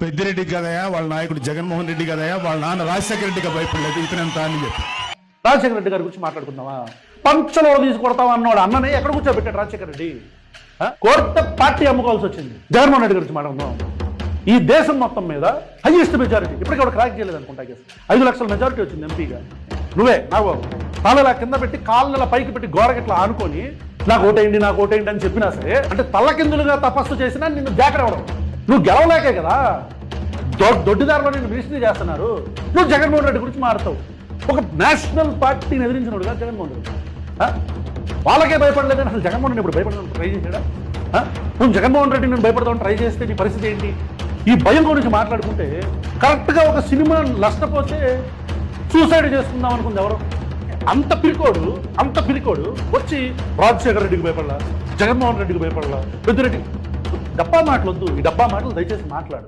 పెద్దిరెడ్డి కదయా వాళ్ళ నాయకుడు జగన్మోహన్ రెడ్డి కదయా వాళ్ళ నాన్న రాజశేఖర రెడ్డిగా భయపడలేదు ఇతనంతా అని చెప్పి. రాజశేఖర రెడ్డి గారి గురించి మాట్లాడుకుందామా? పంచలో తీసుకొడతావా అన్నాడు అన్ననే ఎక్కడ కూర్చోబెట్టాడు రాజశేఖర రెడ్డి? కోర్టు పార్టీ అమ్ముకోవాల్సి వచ్చింది. జగన్మోహన్ రెడ్డి గురించి మాట్లాడుకుందాం. ఈ దేశం మొత్తం మీద హైయెస్ట్ మెజారిటీ ఇప్పటికీ కూడా క్రాక్ చేయలేదు అనుకుంటా. 5 లక్షల మెజారిటీ వచ్చింది ఎంపీగా. నువ్వే నాగబాబు తలలా కింద పెట్టి కాళ్ళ పైకి పెట్టి గోడగిట్లా ఆనుకొని నాకు ఓటేయండి నాకు ఓటేయండి అని చెప్పినా సరే, అంటే తల్లకిందులుగా తపస్సు చేసినా నిన్ను జాకడవడం. నువ్వు గెలవలేకే కదా దొడ్డిదారులో నేను మినిస్ట్రీ చేస్తున్నారు. నువ్వు జగన్మోహన్ రెడ్డి గురించి మారుతావు. ఒక నేషనల్ పార్టీని ఎదిరించినోడు కదా జగన్మోహన్ రెడ్డి. వాళ్ళకే భయపడలేదని అసలు జగన్మోహన్ రెడ్డి ఇప్పుడు భయపడదాం ట్రై చేశాడా? నువ్వు జగన్మోహన్ రెడ్డి నేను భయపడదాం ట్రై చేస్తే నీ పరిస్థితి ఏంటి? ఈ భయం గురించి మాట్లాడుకుంటే కరెక్ట్గా ఒక సినిమా నష్టపోతే సూసైడ్ చేసుకుందాం అనుకుంది ఎవరు? అంత పిరికోడు వచ్చి రాజశేఖర రెడ్డికి భయపడలా, జగన్మోహన్ రెడ్డికి భయపడలా, పెద్దిరెడ్డి. డబ్బా మాటలు వద్దు. ఈ డబ్బా మాటలు దయచేసి మాట్లాడు.